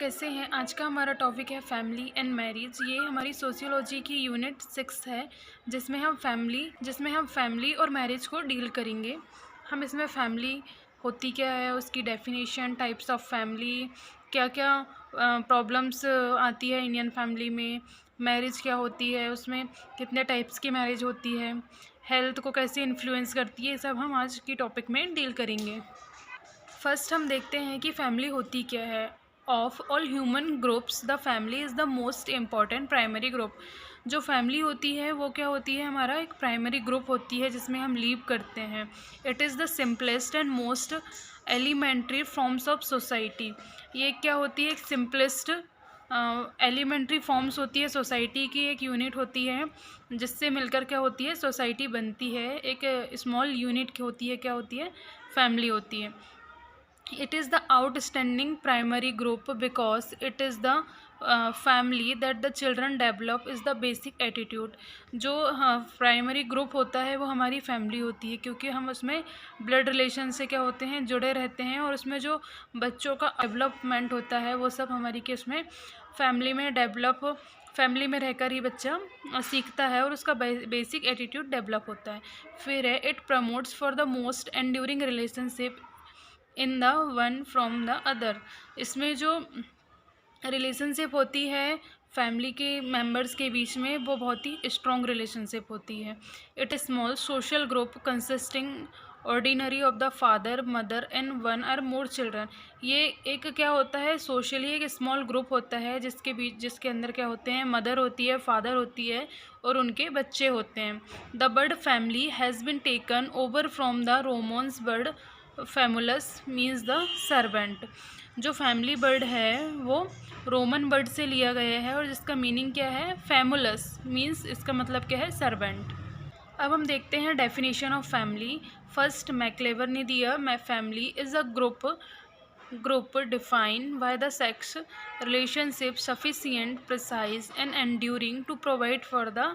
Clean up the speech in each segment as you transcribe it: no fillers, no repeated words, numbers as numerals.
कैसे हैं। आज का हमारा टॉपिक है फैमिली एंड मैरिज। ये हमारी सोशियोलॉजी की यूनिट 6 है, जिसमें हम फैमिली और मैरिज को डील करेंगे। हम इसमें फैमिली होती क्या है, उसकी डेफिनेशन, टाइप्स ऑफ फैमिली, क्या क्या प्रॉब्लम्स आती है इंडियन फैमिली में, मैरिज क्या होती है, उसमें कितने टाइप्स की मैरिज होती है, हेल्थ को कैसे इन्फ्लुएंस करती है, ये सब हम आज की टॉपिक में डील करेंगे। फर्स्ट हम देखते हैं कि फैमिली होती क्या है। Of all human groups the family is the most important primary group. जो फैमिली होती है वो क्या होती है, हमारा एक प्राइमरी ग्रुप होती है जिसमें हम लीव करते हैं। It is the simplest and most elementary forms of society. ये क्या होती है, एक सिंपलेस्ट एलिमेंट्री फॉर्म्स होती है, सोसाइटी की एक यूनिट होती है जिससे मिलकर क्या होती है, सोसाइटी बनती है। एक स्मॉल यूनिट होती है, क्या होती है, फैमिली होती है। It is the outstanding primary group because it is the family that the children develop is the basic attitude। जो प्राइमरी ग्रुप होता है वो हमारी फैमिली होती है, क्योंकि हम उसमें ब्लड रिलेशन से क्या होते हैं, जुड़े रहते हैं, और उसमें जो बच्चों का डेवलपमेंट होता है वो सब हमारी के उसमें फैमिली में रहकर ही बच्चा सीखता है और उसका बेसिक एटीट्यूड डेवलप होता है। फिर है, it promotes for the most enduring relationship in the one from the other. इसमें जो रिलेशनशिप होती है फैमिली के मेंबर्स के बीच में वो बहुत ही स्ट्रॉन्ग रिलेशनशिप होती है। It small social group consisting ordinary of the father mother and one or more children. ये एक क्या होता है, सोशली एक स्मॉल ग्रुप होता है जिसके अंदर क्या होते हैं, मदर होती है, फादर होती है और उनके बच्चे होते हैं। The word family has been taken over from the Romans word famulus means the servant. जो फैमिली बर्ड है वो रोमन बर्ड से लिया गया है और जिसका मीनिंग क्या है, फैमुलस मीन्स इसका मतलब क्या है, सर्वेंट। अब हम देखते हैं definition of family. First MacIver ने दिया, family is a group defined by the sex relationship sufficient precise and enduring to provide for the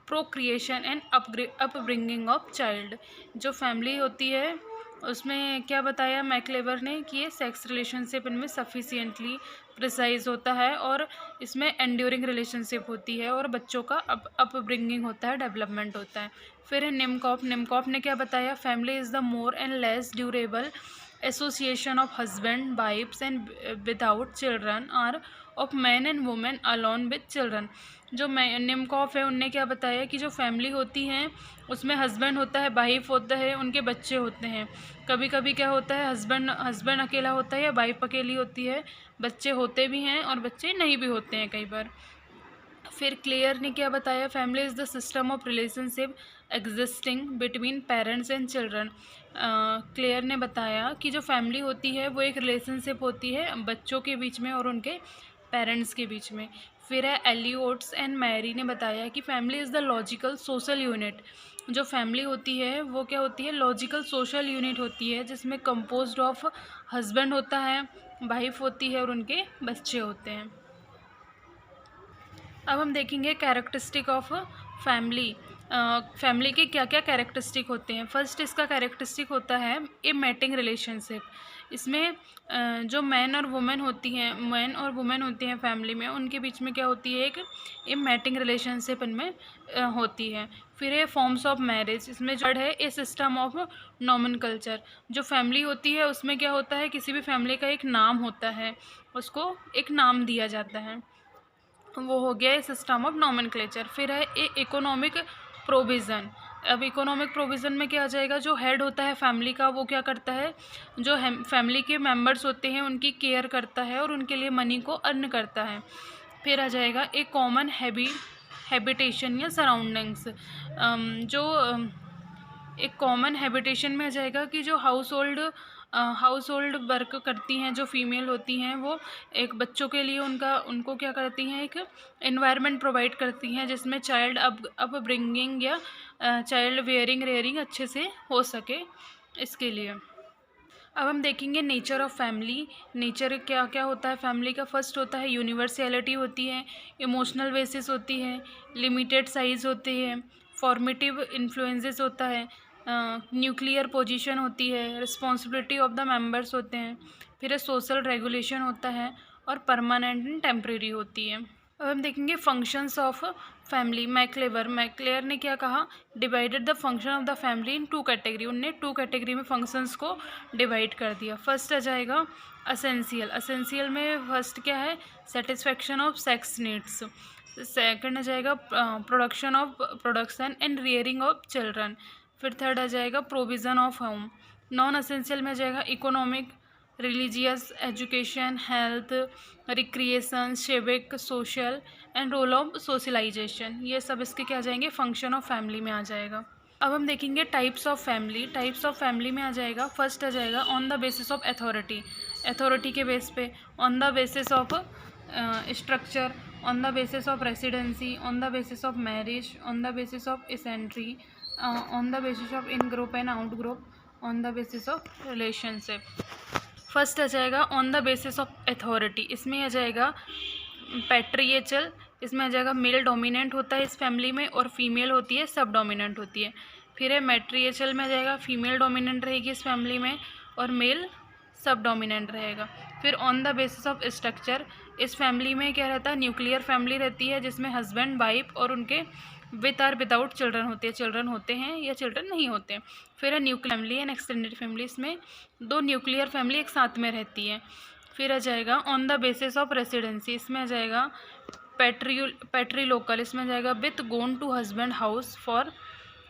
procreation and upbringing of child. जो फैमिली होती है उसमें क्या बताया मैक्लेवर ने कि ये सेक्स रिलेशनशिप इनमें सफिशिएंटली प्रिसाइज होता है और इसमें एंड्यूरिंग रिलेशनशिप होती है और बच्चों का अपब्रिंगिंग होता है, डेवलपमेंट होता है। फिर है निमकॉफ ने क्या बताया, family is the more and less durable association of husband wifes and without children or of man and women alone with children. जो निमकॉफ है उनने क्या बताया कि जो फैमिली होती हैं उसमें हस्बैंड होता है, वाइफ होता है, उनके बच्चे होते हैं। कभी कभी क्या होता है, हस्बैंड अकेला होता है या वाइफ अकेली होती है, बच्चे होते भी हैं और बच्चे नहीं भी होते हैं कई बार। फिर क्लियर ने क्या बताया, family is the system of relationship existing between parents and children. Clear ने बताया कि जो फैमिली होती है वो एक रिलेशनशिप होती है बच्चों के बीच में और उनके पेरेंट्स के बीच में। फिर है एलियोट्स एंड मैरी ने बताया कि family is the logical social unit. जो फैमिली होती है वो क्या होती है, लॉजिकल सोशल यूनिट होती है जिसमें कंपोज्ड ऑफ हस्बैंड होता है, वाइफ होती है और उनके बच्चे होते हैं। अब हम देखेंगे कैरेक्टरिस्टिक ऑफ फैमिली। फैमिली के क्या क्या कैरेक्टरिस्टिक होते हैं। फर्स्ट इसका कैरेक्टरिस्टिक होता है ए मैटिंग रिलेशनशिप। इसमें जो मैन और वुमेन होती हैं फैमिली में, उनके बीच में क्या होती है, एक ए मैटिंग रिलेशनशिप इनमें होती है। फिर है फॉर्म्स ऑफ मैरिज। इसमें जो है ए सिस्टम ऑफ नॉमेनकल्चर। जो फैमिली होती है उसमें क्या होता है, किसी भी फैमिली का एक नाम होता है, उसको एक नाम दिया जाता है, वो हो गया सिस्टम ऑफ नॉमेनक्लेचर। फिर है ए इकोनॉमिक प्रोविज़न। अब इकोनॉमिक प्रोविज़न में क्या आ जाएगा, जो हेड होता है फैमिली का वो क्या करता है, जो फैमिली के मेंबर्स होते हैं उनकी केयर करता है और उनके लिए मनी को अर्न करता है। फिर आ जाएगा ए कॉमन हैबिटेशन या सराउंडिंग्स। जो एक कॉमन हैबिटेशन में आ जाएगा कि जो हाउस होल्ड वर्क करती हैं, जो फीमेल होती हैं, वो एक बच्चों के लिए उनको क्या करती हैं, एक एनवायरनमेंट प्रोवाइड करती हैं जिसमें चाइल्ड अपब्रिंगिंग या चाइल्ड रेयरिंग अच्छे से हो सके, इसके लिए। अब हम देखेंगे नेचर ऑफ फैमिली। नेचर क्या क्या होता है फैमिली का। फर्स्ट होता है यूनिवर्सैलिटी होती है, इमोशनल बेसिस होती है, लिमिटेड साइज़ होती है, फॉर्मेटिव इन्फ्लुएंसेस होता है, न्यूक्लियर पोजीशन होती है, रिस्पॉन्सिबिलिटी ऑफ द मेंबर्स होते हैं। फिर सोशल रेगुलेशन होता है और परमानेंट एंड टेम्परेरी होती है। अब हम देखेंगे फंक्शंस ऑफ फैमिली। मैक्लेयर ने क्या कहा, divided the function of the family in 2 category. उनने 2 कैटेगरी में फंक्शंस को डिवाइड कर दिया। फर्स्ट आ जाएगा असेंशियल में फर्स्ट क्या है, satisfaction of sex needs. Second आ जाएगा production and rearing of children. फिर थर्ड आ जाएगा provision of home. Non essential में आ जाएगा economic, religious, education, health, recreation, civic, social and role of socialization. ये सब इसके क्या आ जाएंगे, फंक्शन ऑफ फैमिली में आ जाएगा। अब हम देखेंगे टाइप्स ऑफ फैमिली में आ जाएगा। फर्स्ट आ जाएगा on the basis of authority के बेस पे, on the basis of structure, on the basis of residency, on the basis of marriage, on the basis of ancestry, on the basis of in group and out group, on the basis of relationship. First आ जाएगा on the basis of authority. इसमें आ जाएगा पैट्रिएचल, इसमें आ जाएगा male dominant होता है इस फैमिली में और फीमेल होती है सब डोमिनेंट होती है। फिर है मैट्रिएचल में आ जाएगा फीमेल डोमिनेंट रहेगी इस फैमिली में और मेल सब डोमिनेंट रहेगा। फिर on the basis of structure, इस फैमिली में क्या रहता है, न्यूक्लियर फैमिली रहती है जिसमें हस्बैंड वाइफ और उनके विद आर विदाउट चिल्ड्रन होते हैं, चिल्ड्रन होते हैं या चिल्ड्रन नहीं होते हैं। फिर है nuclear family and extended family, इसमें 2 न्यूक्लियर फैमिली एक साथ में रहती है। फिर आ जाएगा on the basis of residency, इसमें आ जाएगा पैट्री लोकल, इसमें आ जाएगा with gone to husband house for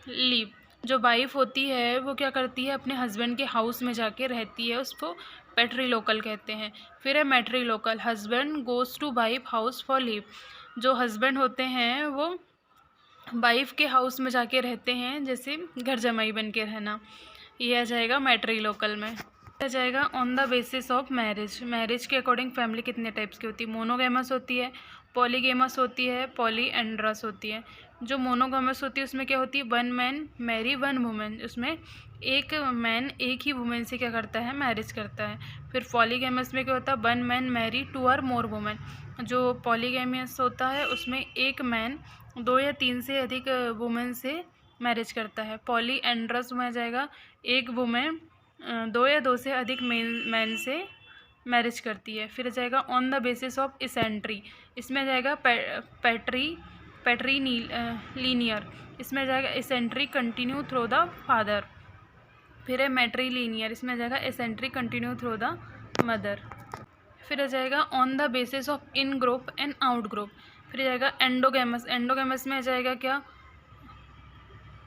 live. जो वाइफ होती है वो क्या करती है, अपने हस्बैंड के हाउस में जाके रहती है, उसको पैट्री लोकल कहते हैं। फिर है matrilocal, husband goes to wife house for live. जो हस्बैंड होते हैं वो वाइफ के हाउस में जाके रहते हैं, जैसे घर जमाई बन के रहना। ये आ जाएगा मैट्री लोकल में। आ जाएगा on the basis of marriage के अकॉर्डिंग फैमिली कितने टाइप्स की होती है, मोनोगैमस होती है, पॉलीगैमस होती है, पॉलीएंड्रस होती है। जो मोनोगैमस होती है उसमें क्या होती है, 1 मैन मैरी 1 वुमेन, उसमें एक मैन एक ही वुमेन से क्या करता है, मैरिज करता है। फिर पॉलीगैमस में क्या होता है, 1 मैन मैरी 2 और मोर वुमेन। जो पॉलीगैमस होता है उसमें एक मैन 2 या 3 से अधिक वुमेन से मैरिज करता है। पॉलीएंड्रस में आ जाएगा एक वुमेन 2 या 2 से अधिक मैन से मैरिज करती है। फिर आ जाएगा on the basis of ancestry, इसमें आ जाएगा पैट्री लीनियर, इसमें आ जाएगा ancestry continue through the father. फिर है मैट्री लीनियर, इसमें आ जाएगा ancestry continue through the mother. फिर आ जाएगा on the basis of in group and out group. फिर आ जाएगा एंडोगैमस में आ जाएगा क्या,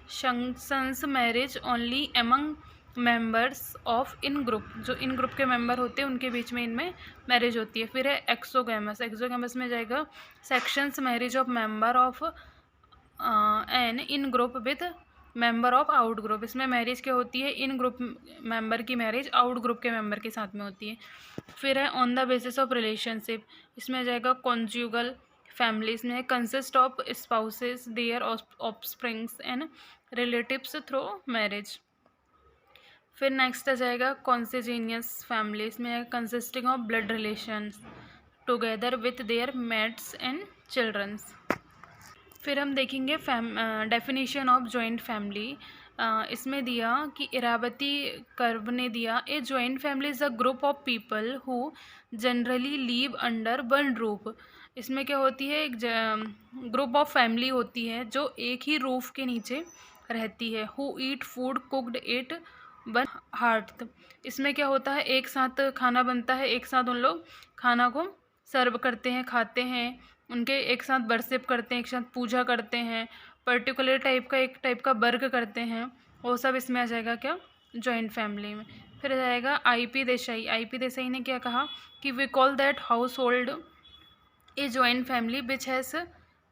sons marriage only among members of in group, जो इन ग्रुप के मेंबर होते हैं उनके बीच में इनमें मैरिज होती है। फिर है एक्सोगैमस में जाएगा sanctions marriage of member of an in group with member of out group. इसमें मैरिज क्या होती है, इन ग्रुप मेंबर की मैरिज आउट ग्रुप के मेंबर के साथ में होती है। फिर है on the basis of relationship, इसमें आ जाएगा कॉन्जुगल फैमिली, इसमें consist of spouses their offsprings and relatives through marriage. फिर नेक्स्ट आ जाएगा कॉन्सेजेनियस फैमिली, इसमें consisting of blood relations together with their mates and childrens. फिर हम देखेंगे डेफिनेशन ऑफ जॉइंट फैमिली। इसमें दिया कि इरावती कर्व ने दिया, a joint family is a group of people who generally live under 1 roof. इसमें क्या होती है, एक ग्रुप ऑफ फैमिली होती है जो एक ही रूफ के नीचे रहती है। Who eat food cooked at 1 hearth. इसमें क्या होता है, एक साथ खाना बनता है, एक साथ उन लोग खाना को सर्व करते हैं, खाते हैं, उनके एक साथ वर्शिप करते हैं, एक साथ पूजा करते हैं, पर्टिकुलर एक टाइप का वर्क करते हैं, वो सब इसमें आ जाएगा क्या, जॉइंट फैमिली में। फिर आ जाएगा IP देसाई ने क्या कहा कि we call that household a joint family which has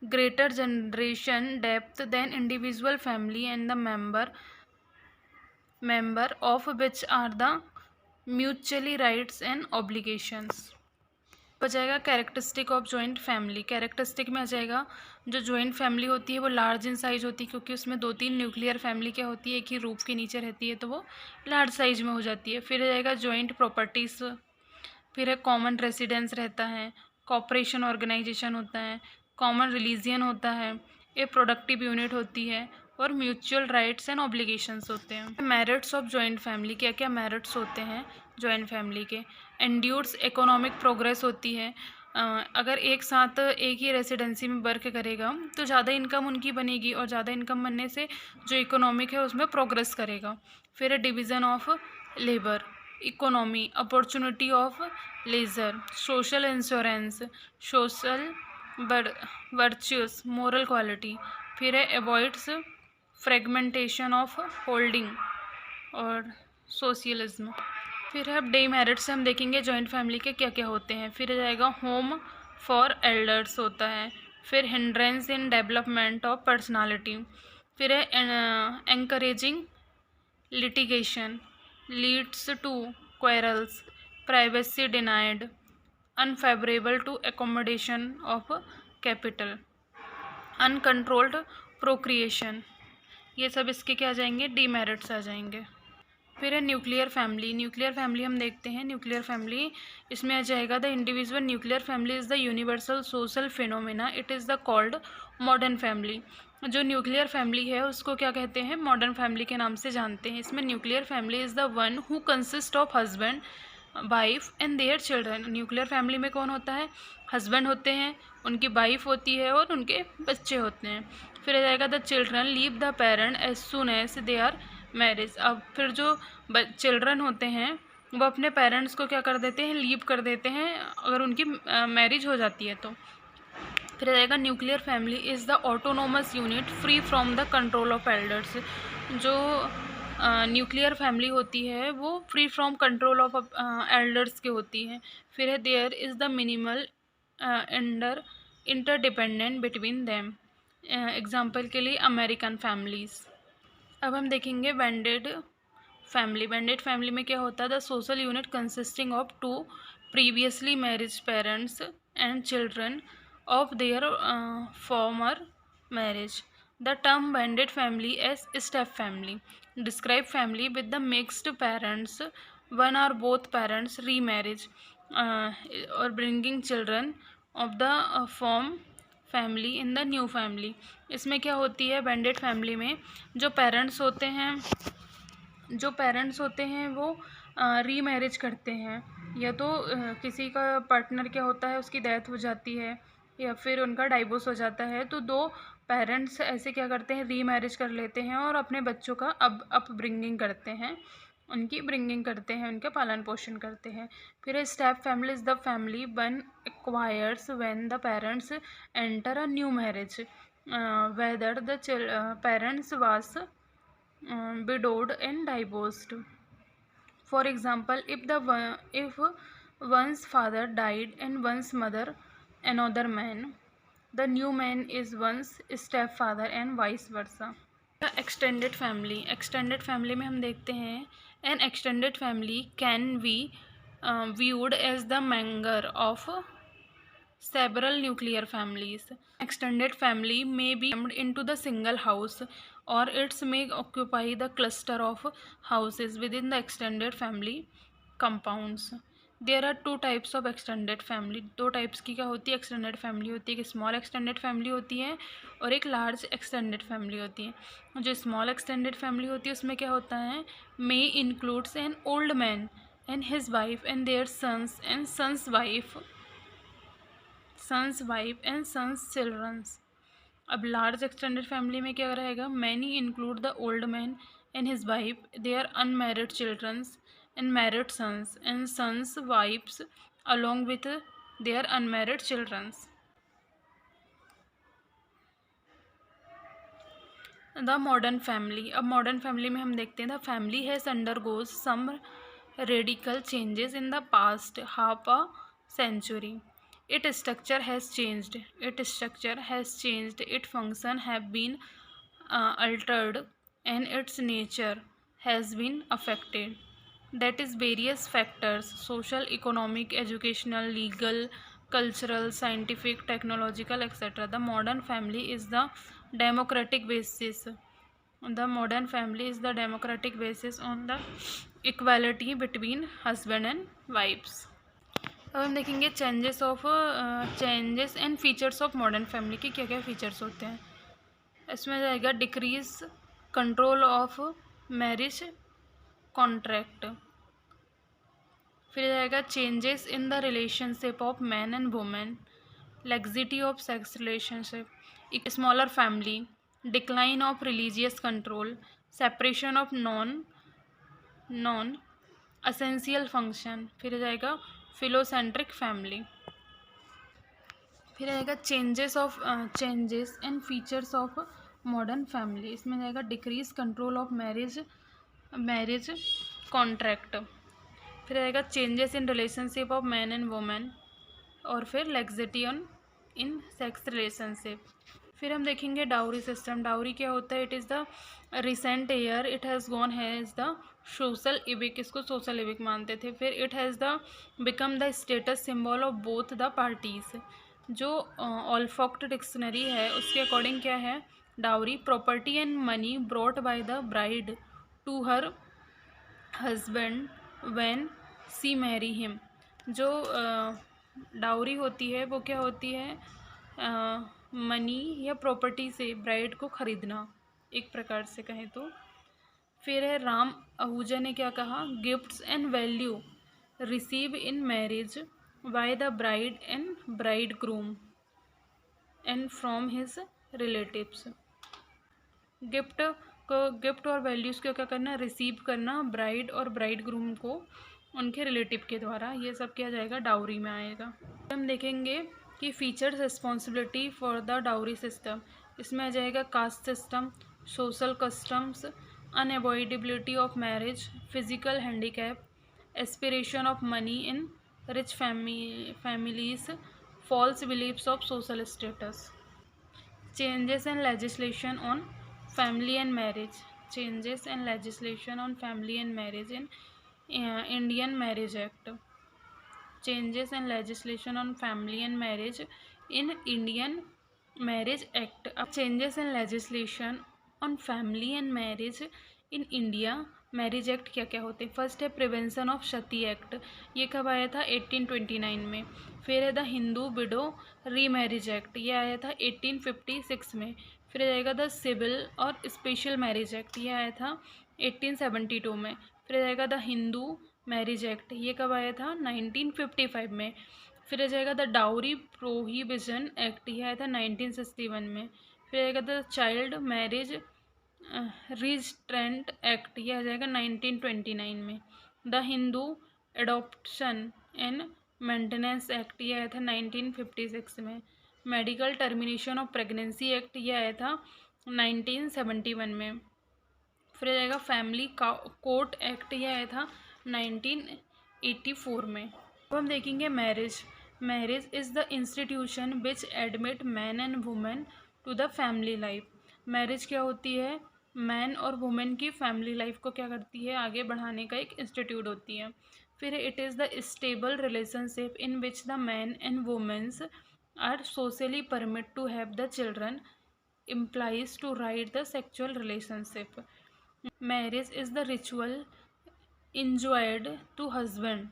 greater generation depth than individual family and the member of which are the mutually rights and obligations। हो जाएगा characteristic of joint family. Characteristic में आ जाएगा जो joint family होती है वो large in size होती है, क्योंकि उसमें 2-3 न्यूक्लियर फैमिली क्या होती है, एक ही रूफ के नीचे रहती है, तो वो लार्ज साइज में हो जाती है। फिर आ जाएगा जॉइंट प्रॉपर्टीज़, फिर है कॉमन रेसिडेंस रहता है, कॉपरेशन ऑर्गेनाइजेशन होता है, कॉमन रिलीजियन होता है, ए प्रोडक्टिव यूनिट होती है, और म्यूचुअल राइट्स एंड ऑब्लिगेशंस होते हैं। मेरिट्स ऑफ जॉइंट फैमिली, क्या क्या मेरिट्स होते हैं जॉइंट फैमिली के? एंड्यूर्स इकोनॉमिक प्रोग्रेस होती है। अगर एक साथ एक ही रेसिडेंसी में वर्क करेगा तो ज़्यादा इनकम उनकी बनेगी, और ज़्यादा इनकम बनने से जो इकोनॉमिक है उसमें प्रोग्रेस करेगा। फिर division of labour, economy, opportunity of leisure, social insurance, social virtues, moral quality. फिर है अवॉइड्स फ्रेगमेंटेशन ऑफ होल्डिंग और सोशलिज्म। फिर अब डीमेरिट से हम देखेंगे जॉइंट फैमिली के क्या क्या होते हैं। फिर जाएगा होम फॉर एल्डर्स होता है। फिर hindrance in development of personality. फिर है encouraging litigation, leads to quarrels, privacy denied, unfavourable to accommodation of capital, uncontrolled procreation. ये सब इसके क्या आ जाएंगे? डीमेरिट्स आ जाएंगे। फिर है न्यूक्लियर फैमिली। न्यूक्लियर फैमिली हम देखते हैं। न्यूक्लियर फैमिली इसमें आ जाएगा the individual nuclear family is the universal social phenomena, it is the called modern family. जो न्यूक्लियर फैमिली है उसको क्या कहते हैं? मॉडर्न फैमिली के नाम से जानते हैं। इसमें nuclear family is the one who consist of husband, wife and their children. Nuclear family में कौन होता है? हस्बैंड होते हैं, उनकी वाइफ होती है और उनके बच्चे होते हैं। फिर आ जाएगा the children leave the parent as soon as they are marriage. अब फिर जो चिल्ड्रन होते हैं वो अपने पेरेंट्स को क्या कर देते हैं? लीव कर देते हैं अगर उनकी मैरिज हो जाती है तो। फिर रहेगा nuclear family is the autonomous unit free from the control of elders. जो न्यूक्लियर फैमिली होती है वो free from control of elders के होती है। फिर है there is the minimal interdependent between them. Example के लिए अमेरिकन फैमिलीज़। अब हम देखेंगे बैंडेड फैमिली। बैंडेड फैमिली में क्या होता है? The social unit consisting of two previously marriage parents and children of their former marriage. The term blended family as step family describe family with the mixed parents, one or both parents remarriage और bringing children of the form family in the new family. इसमें क्या होती है? बैंडेड family में जो parents होते हैं वो री मैरिज करते हैं, या तो किसी का पार्टनर क्या होता है उसकी डेथ हो जाती है या फिर उनका डाइवोर्स हो जाता है, तो दो पेरेंट्स ऐसे क्या करते हैं? री मैरिज कर लेते हैं और अपने बच्चों का अपब्रिंगिंग करते हैं, उनकी ब्रिंगिंग करते हैं, उनका पालन पोषण करते हैं। फिर step family is the family one acquires when the parents enter a new marriage whether the parents was widowed and divorced. For example, if one's father died and one's mother another man, the new man is one's stepfather and vice versa. Extended family. Extended family में हम देखते हैं N extended family can be viewed as the member of several nuclear families. Extended family may be formed into the single house or it may occupy the cluster of houses within the extended family compounds. There are two types of extended family. दो types की क्या होती है? Extended family होती है। एक small extended family होती है और एक लार्ज एक्सटेंडेड फैमिली होती है। जो स्मॉल एक्सटेंडेड फैमिली होती है उसमें क्या होता है? May includes an old man and his wife and their sons and sons wife and sons childrens. अब लार्ज एक्सटेंडेड फैमिली में क्या रहेगा? Many include the old man and his wife, their unmarried childrens and married sons and sons wifes along with their unmarried childrens. The modern family. अब modern family में हम देखते हैं the family has undergoes some radical changes in the past half a century. Its structure has changed. Its function have been altered, and its nature has been affected. That is various factors: social, economic, educational, legal, cultural, scientific, technological, etc. The modern family is the democratic basis. The modern family is the democratic basis on the equality between husband and wives. अब हम देखेंगे changes and features of modern family की क्या क्या features होते हैं। इसमें जाएगा decrease control of marriage contract. फिर जाएगा changes in the relationship of man and women, laxity of sex relationship, एक smaller family, decline of religious control, separation of non essential function. फिर जाएगा फिलोसेंट्रिक फैमिली। फिर आएगा changes and features of modern family. इसमें जाएगा decrease control of marriage contract. फिर आएगा changes in relationship of man and women, और फिर laxity on in sex relationship. फिर हम देखेंगे डाउरी सिस्टम। डाउरी क्या होता है? It is the recent year it has gone has the social evil, इसको सोशल इविक मानते थे। फिर it has the become the status symbol of both the parties. जो ऑलफॉक्ट डिक्शनरी है उसके अकॉर्डिंग क्या है? Dowry property and money brought by the bride to her husband when she marry him. जो डाउरी होती है वो क्या होती है? मनी या प्रॉपर्टी से ब्राइड को खरीदना, एक प्रकार से कहें तो। फिर है राम आहूजा ने क्या कहा? Gifts and value receive in marriage by the bride and bride groom and from his relatives. Gift और वैल्यूज़ को क्या करना? रिसीव करना ब्राइड और ब्राइड ग्रूम को उनके रिलेटिव के द्वारा। ये सब क्या जाएगा? डाउरी में आएगा। हम देखेंगे कि features responsibility for the dowry system. इसमें आ जाएगा caste system, social customs, unavoidability of marriage, physical handicap, aspiration of money in rich families, false beliefs of social status. Changes in legislation on family and marriage. Changes in legislation on family and marriage in Indian marriage act. Changes in legislation on family and marriage in Indian marriage act. अब changes in legislation on family and marriage in India marriage act क्या क्या होते हैं? First है prevention of Sati act, ये कब आया था? 1829 में। फिर है the Hindu window remarriage act, ये आया था 1856 में। फिर आएगा द सिविल और स्पेशल मैरिज एक्ट, ये आया था 1872 में। फिर आएगा द हिंदू मैरिज एक्ट, ये कब आया था? 1955 में। फिर आ जाएगा द डाउरी प्रोहिबिशन एक्ट, ये आया था 1961 में। फिर आएगा the child marriage restraint act, ये आ जाएगा 1929 में। The Hindu adoption and maintenance act, ये आया था 1956 में। Medical termination of pregnancy act, ये आया था 1971 में। फिर आएगा फैमिली कोर्ट एक्ट, ये आया था 1984 में। अब हम देखेंगे marriage. Marriage is the institution which admit man and women to the family life. Marriage क्या होती है? मैन और वुमेन की फैमिली लाइफ को क्या करती है? आगे बढ़ाने का एक इंस्टीट्यूट होती है। फिर it is the stable relationship in which the man and womens are socially permit to have the children implies to write the sexual relationship. Marriage is the ritual enjoined to husband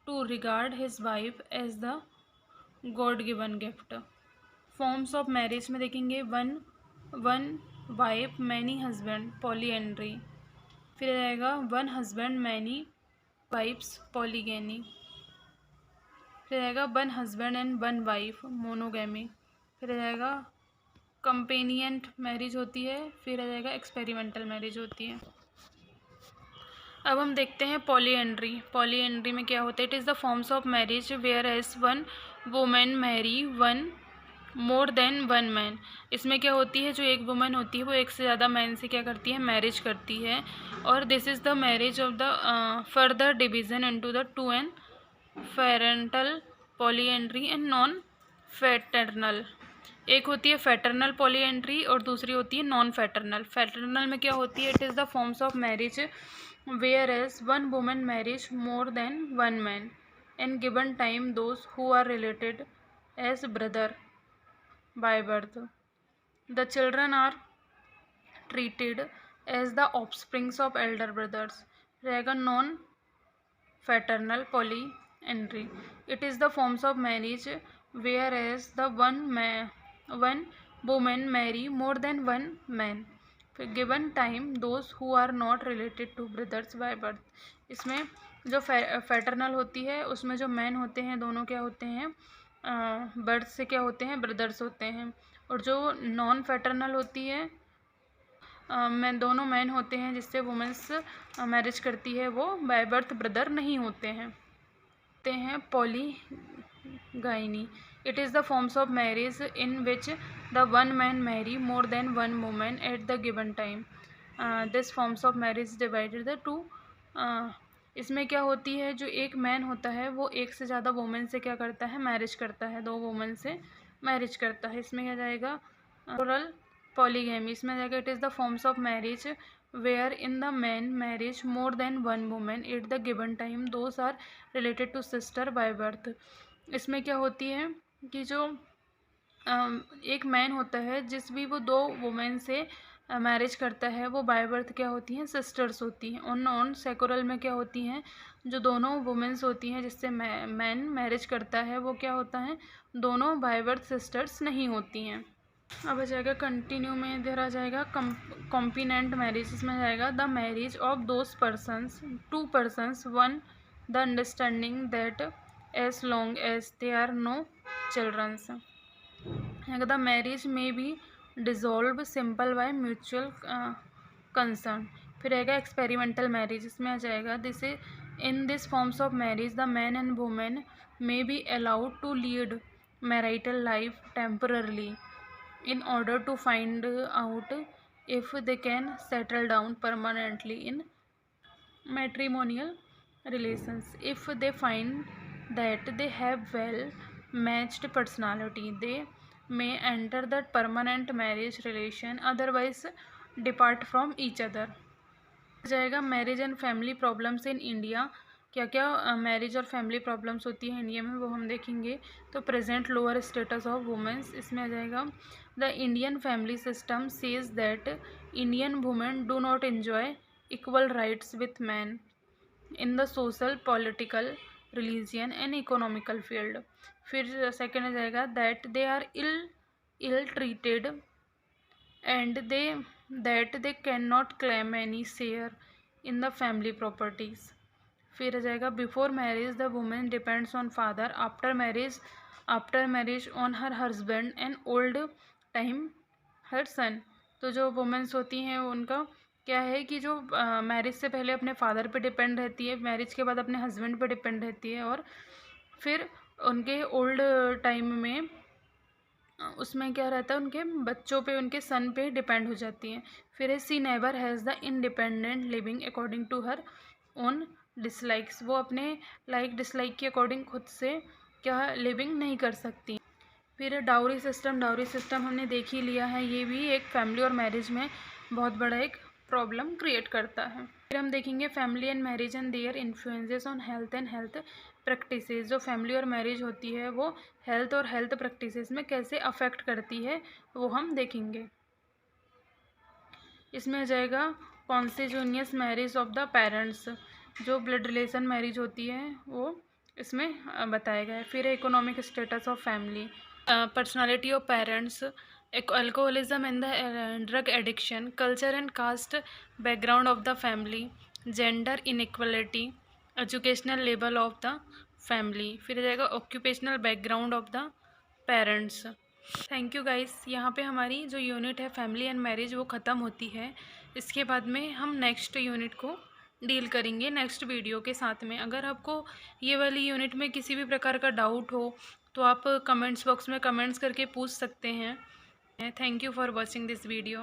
to regard his wife as the God given gift. Forms of marriage में देखेंगे one wife many husband polyandry. फिर आएगा one husband many wives पॉलीगैनी। फिर आएगा one husband and one wife monogamy. फिर आएगा कंपेनियंट marriage होती है। फिर आ जाएगा एक्सपेरिमेंटल मैरिज होती है। अब हम देखते हैं पॉलीएंड्री। पॉलीएंड्री में क्या होता है? It is the forms of marriage where as one women marry one more than one man. इसमें क्या होती है? जो एक वुमेन होती है वो एक से ज़्यादा मैन से क्या करती है? मैरिज करती है। और this is the marriage of the further division into the two and parental polyandry and non fraternal. एक होती है फैटर्नल पॉलीएंड्री और दूसरी होती है नॉन फैटर्नल। फैटर्नल में क्या होती है? It is the forms of marriage where as one women marriage more than one man and given time those who are related as brother by birth. The children are treated as the offsprings of elder brothers. रहेगा non fraternal polyandry. It is the forms of marriage whereas the one women marry more than one man. फिर given time those who are not related to brothers by birth. इसमें जो फैटर्नल होती है उसमें जो man होते हैं दोनों क्या होते हैं, बर्थ से क्या होते हैं, ब्रदर्स होते हैं। और जो नॉन फैटर्नल होती है, दोनों मैन होते हैं जिससे वुमेंस मैरिज करती है, वो बाय बर्थ ब्रदर नहीं होते हैं। Polygyny, it is the forms of marriage in which the one man marry more than one women at the given time. This forms of marriage divided the two. इसमें क्या होती है, जो एक man होता है वो एक से ज़्यादा वुमेन से क्या करता है, मैरिज करता है, दो वुमेन से मैरिज करता है। इसमें क्या जाएगा, ओरल पॉलीगैमी। इसमें जाएगा it is the forms of marriage where in the man marriage more than one women at the given time those are related to sister by birth. इसमें क्या होती है कि जो एक मैन होता है जिस भी वो दो वुमेन से मैरिज करता है, वो बाय बर्थ क्या होती हैं, सिस्टर्स होती हैं। और नॉन सेकुरल में क्या होती हैं, जो दोनों वुमेन्स होती हैं जिससे मैन मैरिज करता है, वो क्या होता है, दोनों बाय बर्थ सिस्टर्स नहीं होती हैं। अब आ जाएगा कंटिन्यू में, इधर आ जाएगा कॉम्पिनेंट मैरिज। इसमें आ जाएगा the marriage of those persons, two persons, on the understanding that as long as they are no childrens. The marriage may be dissolve simple by mutual concern. फिर आएगा एक्सपेरिमेंटल मैरिज। इसमें आ जाएगा this in this forms of marriage the man and women may be allowed to lead marital life temporarily in order to find out if they can settle down permanently in matrimonial relations. If they find that they have well matched personality, they may enter that permanent marriage relation, otherwise depart from each other. जाएगा marriage and family problems in India. क्या क्या marriage और family problems होती है India में, वो हम देखेंगे। तो present lower status of womens. इसमें आ जाएगा the Indian family system says that Indian women do not enjoy equal rights with man in the social, political, religion and economical field. फिर सेकेंड आ जाएगा that they are ill treated and they cannot claim any share in the family properties. फिर आ जाएगा before marriage the women depends on father, after marriage on her husband and old time her son. तो जो women's होती हैं उनका क्या है कि जो मैरिज से पहले अपने फादर पे डिपेंड रहती है, मैरिज के बाद अपने हस्बैंड पे डिपेंड रहती है, और फिर उनके ओल्ड टाइम में उसमें क्या रहता है, उनके बच्चों पे, उनके सन पे डिपेंड हो जाती हैं। फिर है she never has the independent living according to her own dislikes. वो अपने लाइक डिसलाइक के अकॉर्डिंग खुद से क्या लिविंग नहीं कर सकती। फिर डाउरी सिस्टम हमने देख ही लिया है, ये भी एक फैमिली और मैरिज में बहुत बड़ा एक प्रॉब्लम क्रिएट करता है। फिर हम देखेंगे family and marriage and their influences on health and health practices. जो फैमिली और मैरिज होती है वो हेल्थ और हेल्थ प्रैक्टिसेस में कैसे अफेक्ट करती है, वो हम देखेंगे। इसमें आ जाएगा कॉन्सिजुनियस मैरिज ऑफ द पेरेंट्स। जो ब्लड रिलेशन मैरिज होती है वो इसमें बताया गया है। फिर economic status of family, personality of parents, alcoholism and the drug addiction, culture and caste background of the family, gender inequality, educational level of the family। फिर जाएगा occupational background of the parents। Thank you guys. यहाँ पे हमारी जो unit है family and marriage वो ख़त्म होती है। इसके बाद में हम नेक्स्ट यूनिट को डील करेंगे नेक्स्ट वीडियो के साथ में। अगर आपको ये वाली यूनिट में किसी भी प्रकार का डाउट हो तो आप कमेंट्स बॉक्स में कमेंट्स करके पूछ सकते हैं। Thank you for watching this video.